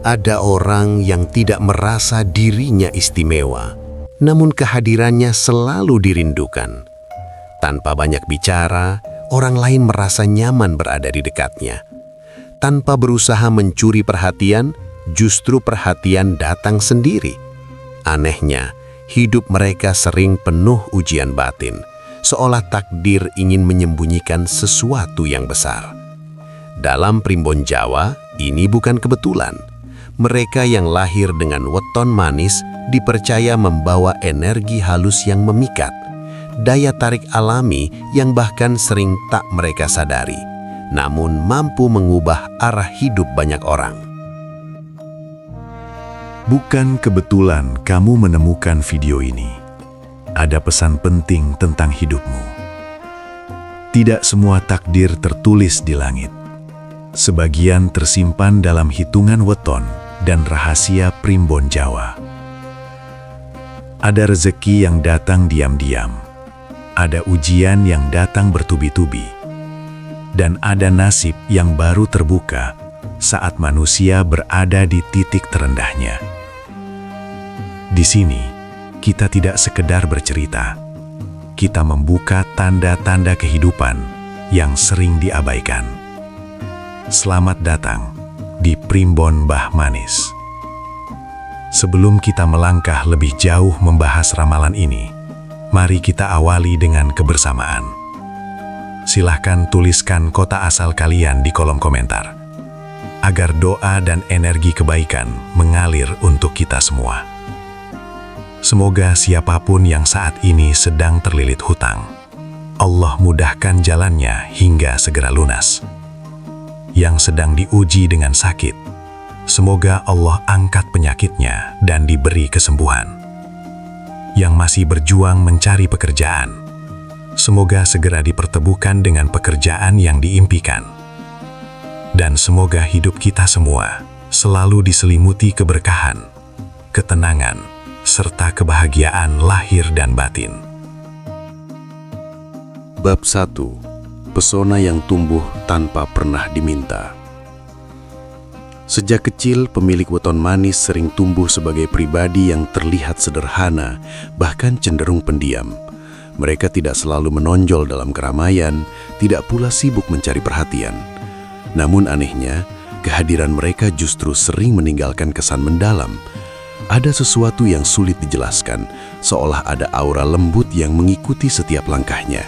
Ada orang yang tidak merasa dirinya istimewa, namun kehadirannya selalu dirindukan. Tanpa banyak bicara, orang lain merasa nyaman berada di dekatnya. Tanpa berusaha mencuri perhatian, justru perhatian datang sendiri. Anehnya, hidup mereka sering penuh ujian batin, seolah takdir ingin menyembunyikan sesuatu yang besar. Dalam Primbon Jawa, ini bukan kebetulan. Mereka yang lahir dengan weton manis dipercaya membawa energi halus yang memikat, daya tarik alami yang bahkan sering tak mereka sadari, namun mampu mengubah arah hidup banyak orang. Bukan kebetulan kamu menemukan video ini. Ada pesan penting tentang hidupmu. Tidak semua takdir tertulis di langit. Sebagian tersimpan dalam hitungan weton dan rahasia Primbon Jawa. Ada rezeki yang datang diam-diam. Ada ujian yang datang bertubi-tubi. Dan ada nasib yang baru terbuka saat manusia berada di titik terendahnya. Di sini, kita tidak sekedar bercerita. Kita membuka tanda-tanda kehidupan yang sering diabaikan. Selamat datang di Primbon Mbah Manis. Sebelum kita melangkah lebih jauh membahas ramalan ini, mari kita awali dengan kebersamaan. Silahkan tuliskan kota asal kalian di kolom komentar, agar doa dan energi kebaikan mengalir untuk kita semua. Semoga siapapun yang saat ini sedang terlilit hutang, Allah mudahkan jalannya hingga segera lunas. Yang sedang diuji dengan sakit, semoga Allah angkat penyakitnya dan diberi kesembuhan. Yang masih berjuang mencari pekerjaan, semoga segera dipertemukan dengan pekerjaan yang diimpikan. Dan semoga hidup kita semua selalu diselimuti keberkahan, ketenangan, serta kebahagiaan lahir dan batin. Bab 1. Pesona yang tumbuh tanpa pernah diminta. Sejak kecil, pemilik weton manis sering tumbuh sebagai pribadi yang terlihat sederhana, bahkan cenderung pendiam. Mereka tidak selalu menonjol dalam keramaian, tidak pula sibuk mencari perhatian. Namun anehnya, kehadiran mereka justru sering meninggalkan kesan mendalam. Ada sesuatu yang sulit dijelaskan, seolah ada aura lembut yang mengikuti setiap langkahnya.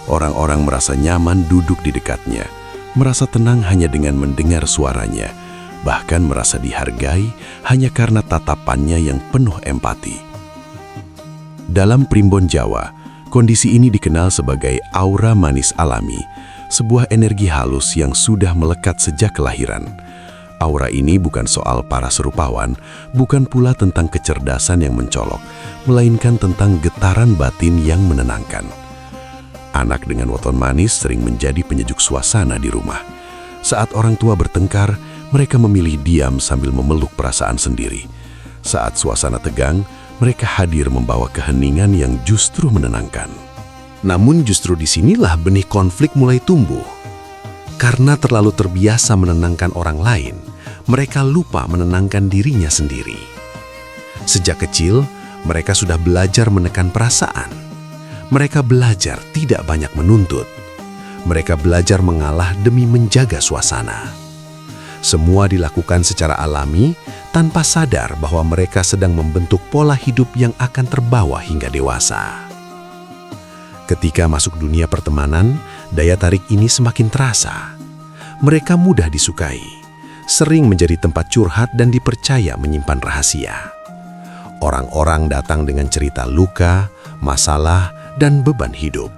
Orang-orang merasa nyaman duduk di dekatnya, merasa tenang hanya dengan mendengar suaranya, bahkan merasa dihargai hanya karena tatapannya yang penuh empati. Dalam Primbon Jawa, kondisi ini dikenal sebagai aura manis alami, sebuah energi halus yang sudah melekat sejak kelahiran. Aura ini bukan soal para serupawan, bukan pula tentang kecerdasan yang mencolok, melainkan tentang getaran batin yang menenangkan. Anak dengan weton manis sering menjadi penyejuk suasana di rumah. Saat orang tua bertengkar, mereka memilih diam sambil memeluk perasaan sendiri. Saat suasana tegang, mereka hadir membawa keheningan yang justru menenangkan. Namun justru disinilah benih konflik mulai tumbuh. Karena terlalu terbiasa menenangkan orang lain, mereka lupa menenangkan dirinya sendiri. Sejak kecil, mereka sudah belajar menekan perasaan. Mereka belajar tidak banyak menuntut. Mereka belajar mengalah demi menjaga suasana. Semua dilakukan secara alami, tanpa sadar bahwa mereka sedang membentuk pola hidup yang akan terbawa hingga dewasa. Ketika masuk dunia pertemanan, daya tarik ini semakin terasa. Mereka mudah disukai, sering menjadi tempat curhat dan dipercaya menyimpan rahasia. Orang-orang datang dengan cerita luka, masalah, dan beban hidup.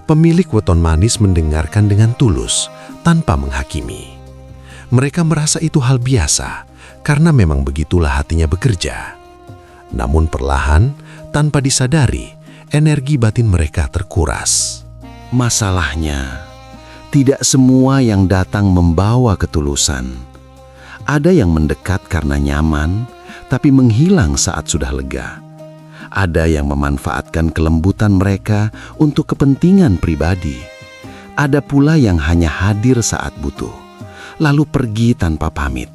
Pemilik weton manis mendengarkan dengan tulus, tanpa menghakimi. Mereka merasa itu hal biasa, karena memang begitulah hatinya bekerja. Namun perlahan, tanpa disadari, energi batin mereka terkuras. Masalahnya, tidak semua yang datang membawa ketulusan. Ada yang mendekat karena nyaman, tapi menghilang saat sudah lega. Ada yang memanfaatkan kelembutan mereka untuk kepentingan pribadi. Ada pula yang hanya hadir saat butuh, lalu pergi tanpa pamit.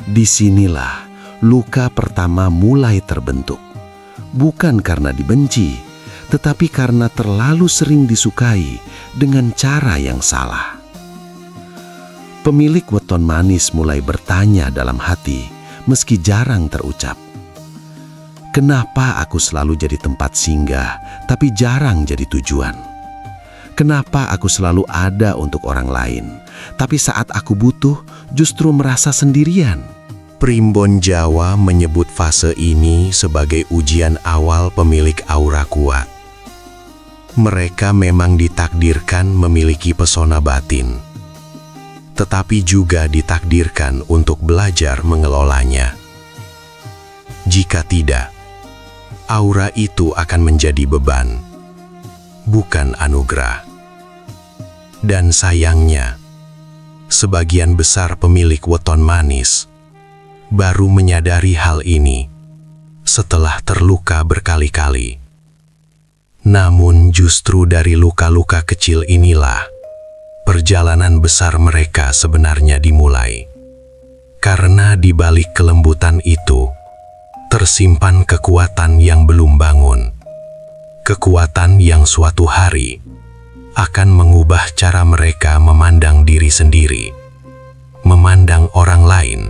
Disinilah luka pertama mulai terbentuk. Bukan karena dibenci, tetapi karena terlalu sering disukai dengan cara yang salah. Pemilik weton manis mulai bertanya dalam hati, meski jarang terucap. Kenapa aku selalu jadi tempat singgah, tapi jarang jadi tujuan? Kenapa aku selalu ada untuk orang lain, tapi saat aku butuh justru merasa sendirian? Primbon Jawa menyebut fase ini sebagai ujian awal pemilik aura kuat. Mereka memang ditakdirkan memiliki pesona batin, tetapi juga ditakdirkan untuk belajar mengelolanya. Jika tidak, aura itu akan menjadi beban, bukan anugerah. Dan sayangnya, sebagian besar pemilik weton manis baru menyadari hal ini setelah terluka berkali-kali. Namun justru dari luka-luka kecil inilah perjalanan besar mereka sebenarnya dimulai. Karena di balik kelembutan itu tersimpan kekuatan yang belum bangun. Kekuatan yang suatu hari akan mengubah cara mereka memandang diri sendiri, memandang orang lain,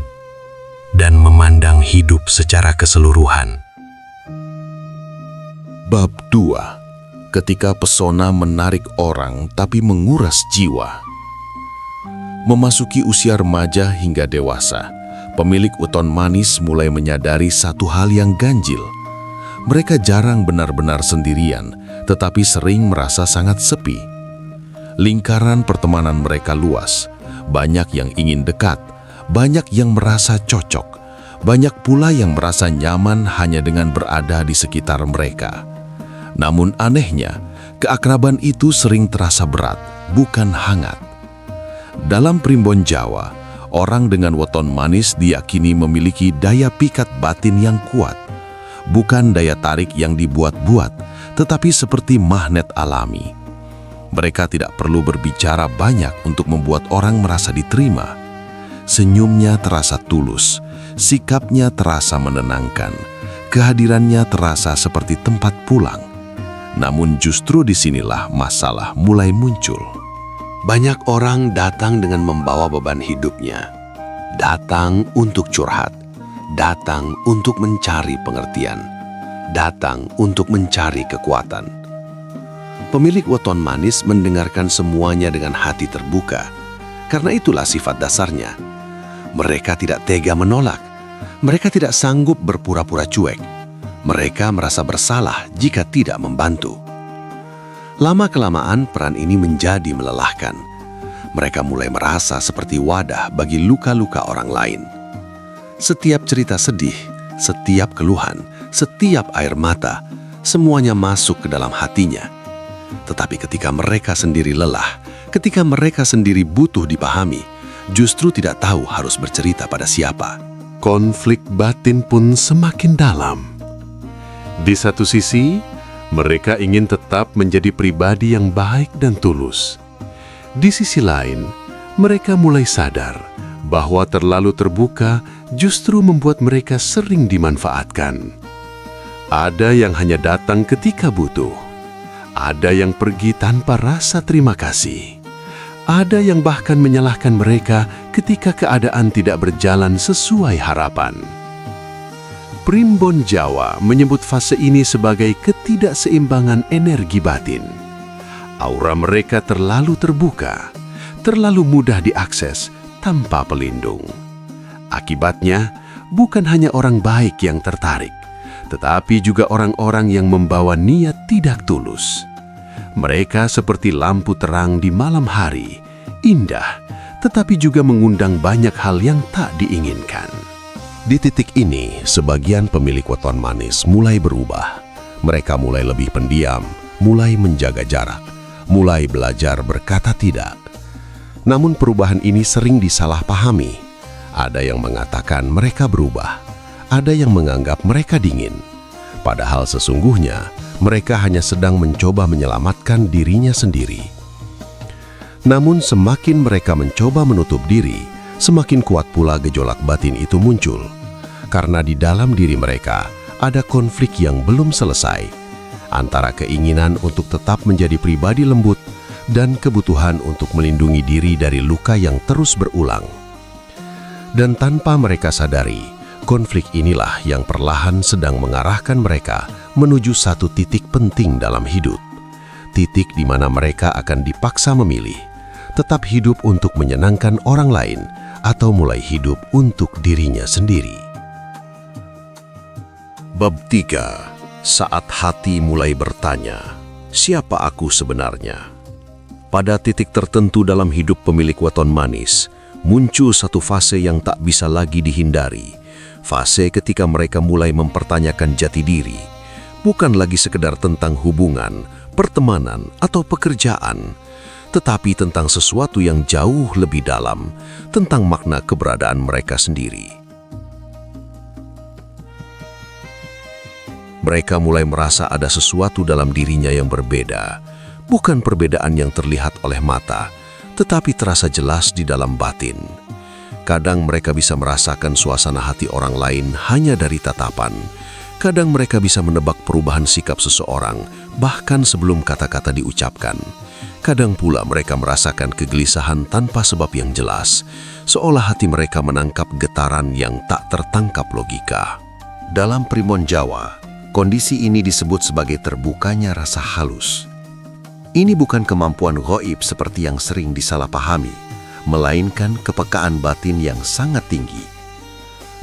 dan memandang hidup secara keseluruhan. Bab 2. Ketika pesona menarik orang tapi menguras jiwa. Memasuki usia remaja hingga dewasa, pemilik weton manis mulai menyadari satu hal yang ganjil. Mereka jarang benar-benar sendirian, tetapi sering merasa sangat sepi. Lingkaran pertemanan mereka luas, banyak yang ingin dekat, banyak yang merasa cocok, banyak pula yang merasa nyaman hanya dengan berada di sekitar mereka. Namun anehnya, keakraban itu sering terasa berat, bukan hangat. Dalam primbon Jawa, orang dengan weton manis diyakini memiliki daya pikat batin yang kuat. Bukan daya tarik yang dibuat-buat, tetapi seperti magnet alami. Mereka tidak perlu berbicara banyak untuk membuat orang merasa diterima. Senyumnya terasa tulus, sikapnya terasa menenangkan, kehadirannya terasa seperti tempat pulang. Namun justru disinilah masalah mulai muncul. Banyak orang datang dengan membawa beban hidupnya. Datang untuk curhat, datang untuk mencari pengertian, datang untuk mencari kekuatan. Pemilik weton manis mendengarkan semuanya dengan hati terbuka. Karena itulah sifat dasarnya. Mereka tidak tega menolak. Mereka tidak sanggup berpura-pura cuek. Mereka merasa bersalah jika tidak membantu. Lama-kelamaan peran ini menjadi melelahkan. Mereka mulai merasa seperti wadah bagi luka-luka orang lain. Setiap cerita sedih, setiap keluhan, setiap air mata, semuanya masuk ke dalam hatinya. Tetapi ketika mereka sendiri lelah, ketika mereka sendiri butuh dipahami, justru tidak tahu harus bercerita pada siapa. Konflik batin pun semakin dalam. Di satu sisi, mereka ingin tetap menjadi pribadi yang baik dan tulus. Di sisi lain, mereka mulai sadar bahwa terlalu terbuka justru membuat mereka sering dimanfaatkan. Ada yang hanya datang ketika butuh. Ada yang pergi tanpa rasa terima kasih. Ada yang bahkan menyalahkan mereka ketika keadaan tidak berjalan sesuai harapan. Primbon Jawa menyebut fase ini sebagai ketidakseimbangan energi batin. Aura mereka terlalu terbuka, terlalu mudah diakses tanpa pelindung. Akibatnya, bukan hanya orang baik yang tertarik, tetapi juga orang-orang yang membawa niat tidak tulus. Mereka seperti lampu terang di malam hari, indah, tetapi juga mengundang banyak hal yang tak diinginkan. Di titik ini, sebagian pemilik weton manis mulai berubah. Mereka mulai lebih pendiam, mulai menjaga jarak, mulai belajar berkata tidak. Namun perubahan ini sering disalahpahami. Ada yang mengatakan mereka berubah, ada yang menganggap mereka dingin. Padahal sesungguhnya, mereka hanya sedang mencoba menyelamatkan dirinya sendiri. Namun semakin mereka mencoba menutup diri, semakin kuat pula gejolak batin itu muncul. Karena di dalam diri mereka ada konflik yang belum selesai antara keinginan untuk tetap menjadi pribadi lembut dan kebutuhan untuk melindungi diri dari luka yang terus berulang. Dan tanpa mereka sadari, konflik inilah yang perlahan sedang mengarahkan mereka menuju satu titik penting dalam hidup. Titik di mana mereka akan dipaksa memilih, tetap hidup untuk menyenangkan orang lain atau mulai hidup untuk dirinya sendiri. Bab 3. Saat hati mulai bertanya, siapa aku sebenarnya? Pada titik tertentu dalam hidup pemilik weton manis, muncul satu fase yang tak bisa lagi dihindari. Fase ketika mereka mulai mempertanyakan jati diri, bukan lagi sekedar tentang hubungan, pertemanan, atau pekerjaan, tetapi tentang sesuatu yang jauh lebih dalam, tentang makna keberadaan mereka sendiri. Mereka mulai merasa ada sesuatu dalam dirinya yang berbeda, bukan perbedaan yang terlihat oleh mata, tetapi terasa jelas di dalam batin. Kadang mereka bisa merasakan suasana hati orang lain hanya dari tatapan. Kadang mereka bisa menebak perubahan sikap seseorang, bahkan sebelum kata-kata diucapkan. Kadang pula mereka merasakan kegelisahan tanpa sebab yang jelas, seolah hati mereka menangkap getaran yang tak tertangkap logika. Dalam Primbon Jawa, kondisi ini disebut sebagai terbukanya rasa halus. Ini bukan kemampuan gaib seperti yang sering disalahpahami, melainkan kepekaan batin yang sangat tinggi.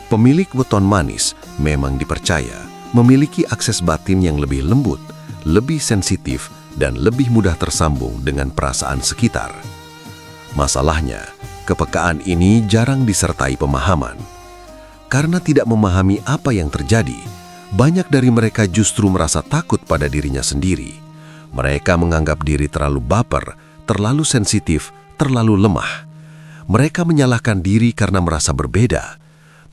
Pemilik weton manis memang dipercaya memiliki akses batin yang lebih lembut, lebih sensitif, dan lebih mudah tersambung dengan perasaan sekitar. Masalahnya, kepekaan ini jarang disertai pemahaman. Karena tidak memahami apa yang terjadi, banyak dari mereka justru merasa takut pada dirinya sendiri. Mereka menganggap diri terlalu baper, terlalu sensitif, terlalu lemah. Mereka menyalahkan diri karena merasa berbeda.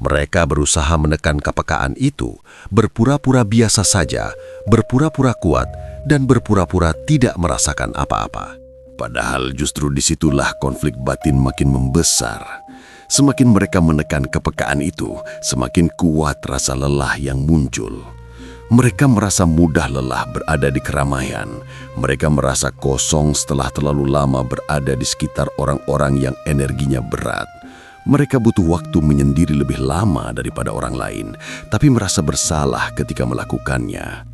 Mereka berusaha menekan kepekaan itu, berpura-pura biasa saja, berpura-pura kuat, dan berpura-pura tidak merasakan apa-apa. Padahal justru disitulah konflik batin makin membesar. Semakin mereka menekan kepekaan itu, semakin kuat rasa lelah yang muncul. Mereka merasa mudah lelah berada di keramaian. Mereka merasa kosong setelah terlalu lama berada di sekitar orang-orang yang energinya berat. Mereka butuh waktu menyendiri lebih lama daripada orang lain, tapi merasa bersalah ketika melakukannya.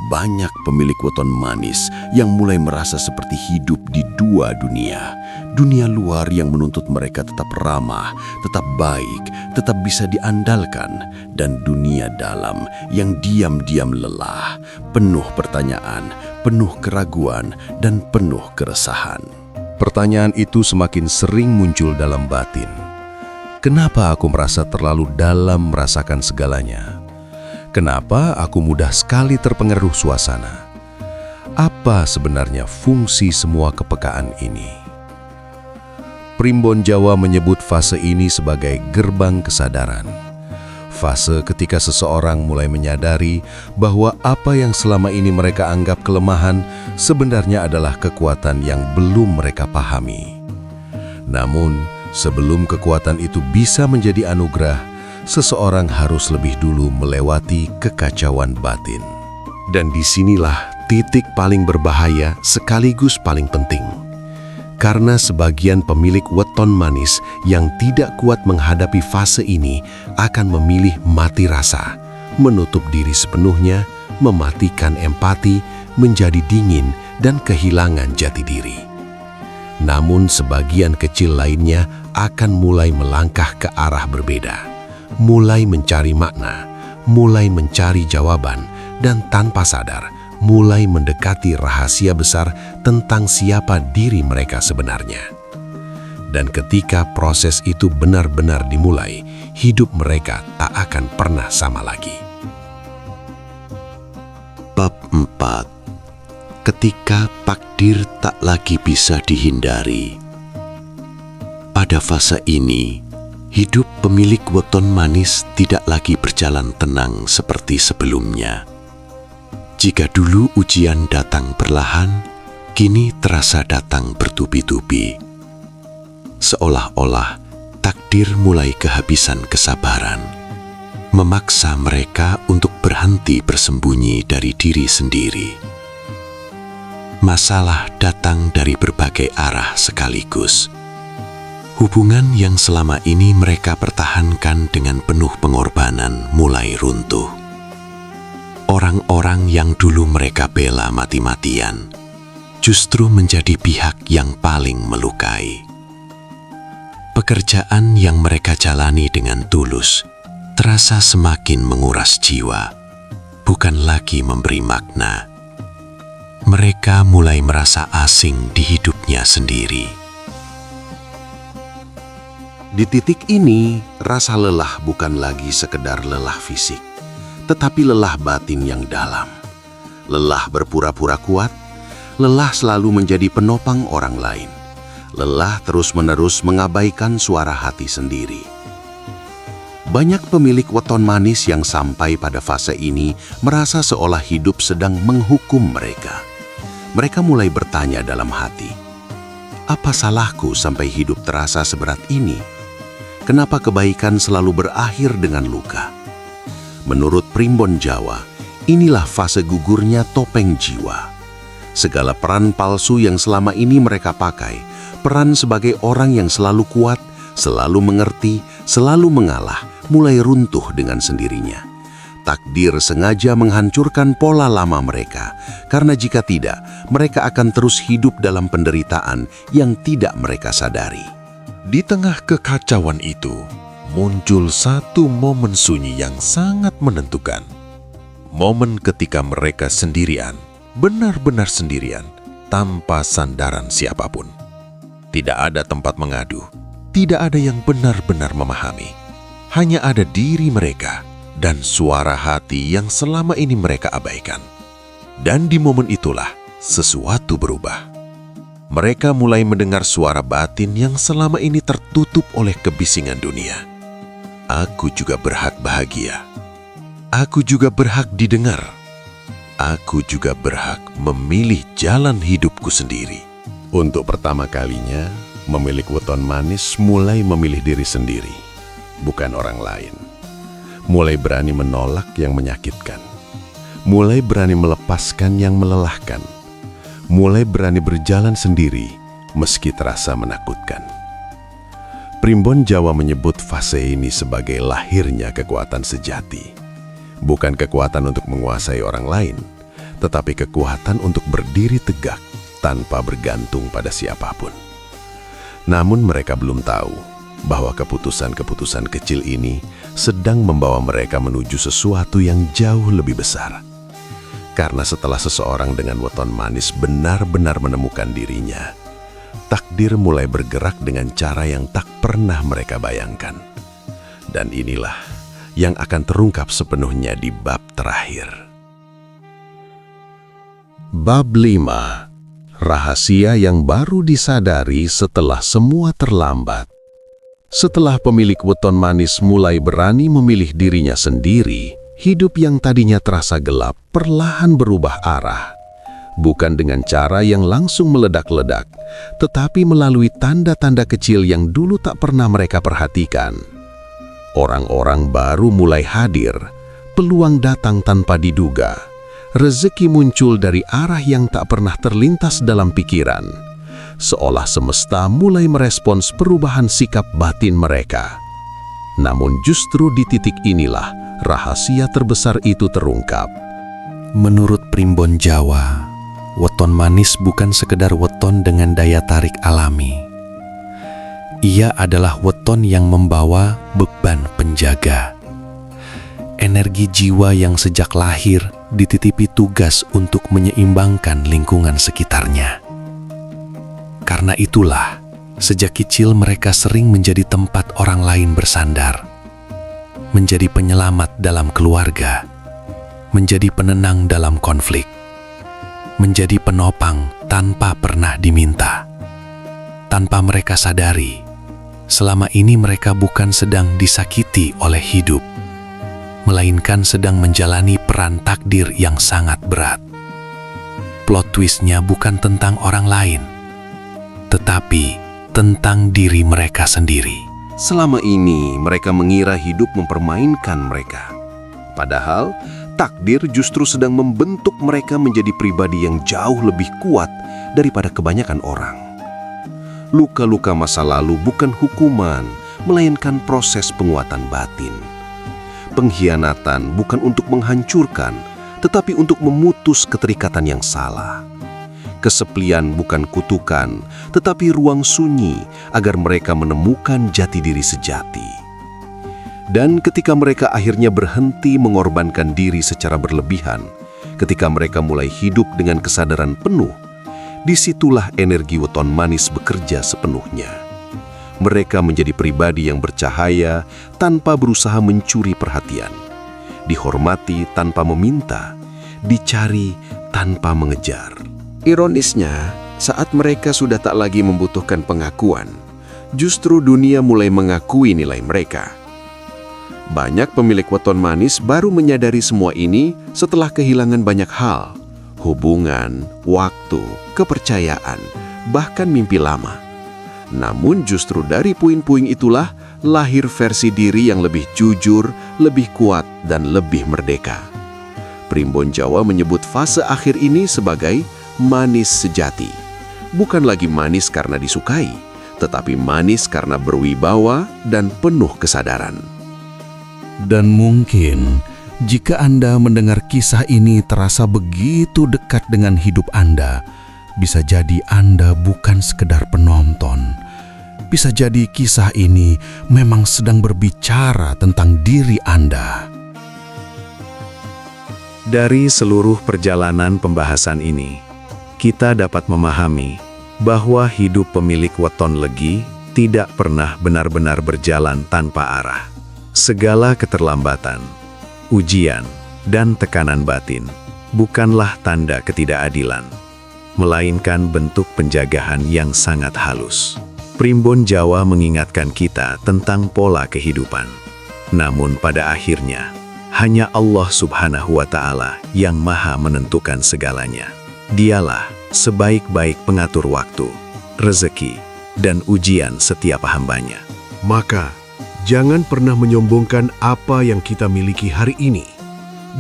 Banyak pemilik weton manis yang mulai merasa seperti hidup di dua dunia. Dunia luar yang menuntut mereka tetap ramah, tetap baik, tetap bisa diandalkan, dan dunia dalam yang diam-diam lelah, penuh pertanyaan, penuh keraguan, dan penuh keresahan. Pertanyaan itu semakin sering muncul dalam batin. Kenapa aku merasa terlalu dalam merasakan segalanya? Kenapa aku mudah sekali terpengaruh suasana? Apa sebenarnya fungsi semua kepekaan ini? Primbon Jawa menyebut fase ini sebagai gerbang kesadaran. Fase ketika seseorang mulai menyadari bahwa apa yang selama ini mereka anggap kelemahan sebenarnya adalah kekuatan yang belum mereka pahami. Namun, sebelum kekuatan itu bisa menjadi anugerah, seseorang harus lebih dulu melewati kekacauan batin. Dan disinilah titik paling berbahaya sekaligus paling penting. Karena sebagian pemilik weton manis yang tidak kuat menghadapi fase ini akan memilih mati rasa, menutup diri sepenuhnya, mematikan empati, menjadi dingin, dan kehilangan jati diri. Namun sebagian kecil lainnya akan mulai melangkah ke arah berbeda. Mulai mencari makna, mulai mencari jawaban, dan tanpa sadar, mulai mendekati rahasia besar tentang siapa diri mereka sebenarnya. Dan ketika proses itu benar-benar dimulai, hidup mereka tak akan pernah sama lagi. Bab 4. Ketika takdir tak lagi bisa dihindari. Pada fase ini, hidup pemilik weton manis tidak lagi berjalan tenang seperti sebelumnya. Jika dulu ujian datang perlahan, kini terasa datang bertubi-tubi. Seolah-olah takdir takdir mulai kehabisan kesabaran, memaksa mereka untuk berhenti bersembunyi dari diri sendiri. Masalah datang dari berbagai arah sekaligus. Hubungan yang selama ini mereka pertahankan dengan penuh pengorbanan mulai runtuh. Orang-orang yang dulu mereka bela mati-matian justru menjadi pihak yang paling melukai. Pekerjaan yang mereka jalani dengan tulus terasa semakin menguras jiwa, bukan lagi memberi makna. Mereka mulai merasa asing di hidupnya sendiri. Di titik ini, rasa lelah bukan lagi sekedar lelah fisik, tetapi lelah batin yang dalam. Lelah berpura-pura kuat, lelah selalu menjadi penopang orang lain, lelah terus-menerus mengabaikan suara hati sendiri. Banyak pemilik weton manis yang sampai pada fase ini merasa seolah hidup sedang menghukum mereka. Mereka mulai bertanya dalam hati, apa salahku sampai hidup terasa seberat ini? Kenapa kebaikan selalu berakhir dengan luka? Menurut Primbon Jawa, inilah fase gugurnya topeng jiwa. Segala peran palsu yang selama ini mereka pakai, peran sebagai orang yang selalu kuat, selalu mengerti, selalu mengalah, mulai runtuh dengan sendirinya. Takdir sengaja menghancurkan pola lama mereka, karena jika tidak, mereka akan terus hidup dalam penderitaan yang tidak mereka sadari. Di tengah kekacauan itu, muncul satu momen sunyi yang sangat menentukan. Momen ketika mereka sendirian, benar-benar sendirian, tanpa sandaran siapapun. Tidak ada tempat mengadu, tidak ada yang benar-benar memahami. Hanya ada diri mereka dan suara hati yang selama ini mereka abaikan. Dan di momen itulah sesuatu berubah. Mereka mulai mendengar suara batin yang selama ini tertutup oleh kebisingan dunia. Aku juga berhak bahagia. Aku juga berhak didengar. Aku juga berhak memilih jalan hidupku sendiri. Untuk pertama kalinya, pemilik weton manis mulai memilih diri sendiri, bukan orang lain. Mulai berani menolak yang menyakitkan. Mulai berani melepaskan yang melelahkan. Mulai berani berjalan sendiri meski terasa menakutkan. Primbon Jawa menyebut fase ini sebagai lahirnya kekuatan sejati. Bukan kekuatan untuk menguasai orang lain, tetapi kekuatan untuk berdiri tegak tanpa bergantung pada siapapun. Namun mereka belum tahu bahwa keputusan-keputusan kecil ini sedang membawa mereka menuju sesuatu yang jauh lebih besar. Karena setelah seseorang dengan weton manis benar-benar menemukan dirinya, takdir mulai bergerak dengan cara yang tak pernah mereka bayangkan. Dan inilah yang akan terungkap sepenuhnya di bab terakhir. Bab 5. Rahasia yang baru disadari setelah semua terlambat. Setelah pemilik weton manis mulai berani memilih dirinya sendiri, hidup yang tadinya terasa gelap perlahan berubah arah. Bukan dengan cara yang langsung meledak-ledak, tetapi melalui tanda-tanda kecil yang dulu tak pernah mereka perhatikan. Orang-orang baru mulai hadir, peluang datang tanpa diduga. Rezeki muncul dari arah yang tak pernah terlintas dalam pikiran. Seolah semesta mulai merespons perubahan sikap batin mereka. Namun justru di titik inilah rahasia terbesar itu terungkap. Menurut Primbon Jawa, weton manis bukan sekedar weton dengan daya tarik alami. Ia adalah weton yang membawa beban penjaga. Energi jiwa yang sejak lahir dititipi tugas untuk menyeimbangkan lingkungan sekitarnya. Karena itulah, sejak kecil mereka sering menjadi tempat orang lain bersandar, menjadi penyelamat dalam keluarga, menjadi penenang dalam konflik, menjadi penopang tanpa pernah diminta. Tanpa mereka sadari, selama ini mereka bukan sedang disakiti oleh hidup, melainkan sedang menjalani peran takdir yang sangat berat. Plot twistnya bukan tentang orang lain, tetapi tentang diri mereka sendiri. Selama ini mereka mengira hidup mempermainkan mereka. Padahal takdir justru sedang membentuk mereka menjadi pribadi yang jauh lebih kuat daripada kebanyakan orang. Luka-luka masa lalu bukan hukuman, melainkan proses penguatan batin. Pengkhianatan bukan untuk menghancurkan, tetapi untuk memutus keterikatan yang salah. Kesepian bukan kutukan, tetapi ruang sunyi agar mereka menemukan jati diri sejati. Dan ketika mereka akhirnya berhenti mengorbankan diri secara berlebihan, ketika mereka mulai hidup dengan kesadaran penuh, disitulah energi weton manis bekerja sepenuhnya. Mereka menjadi pribadi yang bercahaya tanpa berusaha mencuri perhatian, dihormati tanpa meminta, dicari tanpa mengejar. Ironisnya, saat mereka sudah tak lagi membutuhkan pengakuan, justru dunia mulai mengakui nilai mereka. Banyak pemilik weton manis baru menyadari semua ini setelah kehilangan banyak hal, hubungan, waktu, kepercayaan, bahkan mimpi lama. Namun justru dari puing-puing itulah lahir versi diri yang lebih jujur, lebih kuat, dan lebih merdeka. Primbon Jawa menyebut fase akhir ini sebagai manis sejati. Bukan lagi manis karena disukai, tetapi manis karena berwibawa dan penuh kesadaran. Dan mungkin jika Anda mendengar kisah ini terasa begitu dekat dengan hidup Anda, bisa jadi Anda bukan sekedar penonton. Bisa jadi kisah ini memang sedang berbicara tentang diri Anda. Dari seluruh perjalanan pembahasan ini, kita dapat memahami bahwa hidup pemilik weton legi tidak pernah benar-benar berjalan tanpa arah. Segala keterlambatan, ujian, dan tekanan batin bukanlah tanda ketidakadilan, melainkan bentuk penjagaan yang sangat halus. Primbon Jawa mengingatkan kita tentang pola kehidupan. Namun pada akhirnya, hanya Allah Subhanahu wa Ta'ala yang maha menentukan segalanya. Dialah sebaik-baik pengatur waktu, rezeki, dan ujian setiap hambanya. Maka, jangan pernah menyombongkan apa yang kita miliki hari ini.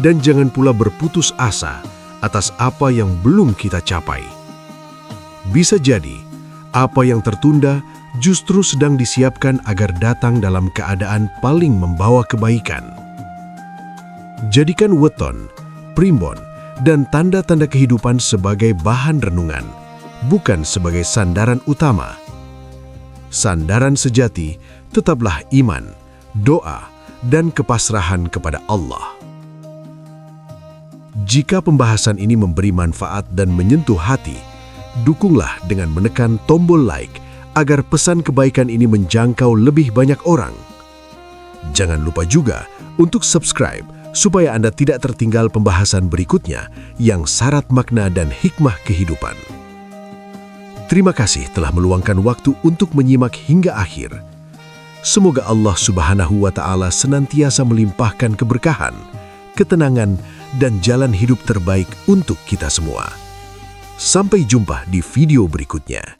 Dan jangan pula berputus asa atas apa yang belum kita capai. Bisa jadi, apa yang tertunda justru sedang disiapkan agar datang dalam keadaan paling membawa kebaikan. Jadikan weton, primbon, dan tanda-tanda kehidupan sebagai bahan renungan, bukan sebagai sandaran utama. Sandaran sejati tetaplah iman, doa, dan kepasrahan kepada Allah. Jika pembahasan ini memberi manfaat dan menyentuh hati, dukunglah dengan menekan tombol like agar pesan kebaikan ini menjangkau lebih banyak orang. Jangan lupa juga untuk subscribe supaya Anda tidak tertinggal pembahasan berikutnya yang syarat makna dan hikmah kehidupan. Terima kasih telah meluangkan waktu untuk menyimak hingga akhir. Semoga Allah Subhanahu wa Ta'ala senantiasa melimpahkan keberkahan, ketenangan, dan jalan hidup terbaik untuk kita semua. Sampai jumpa di video berikutnya.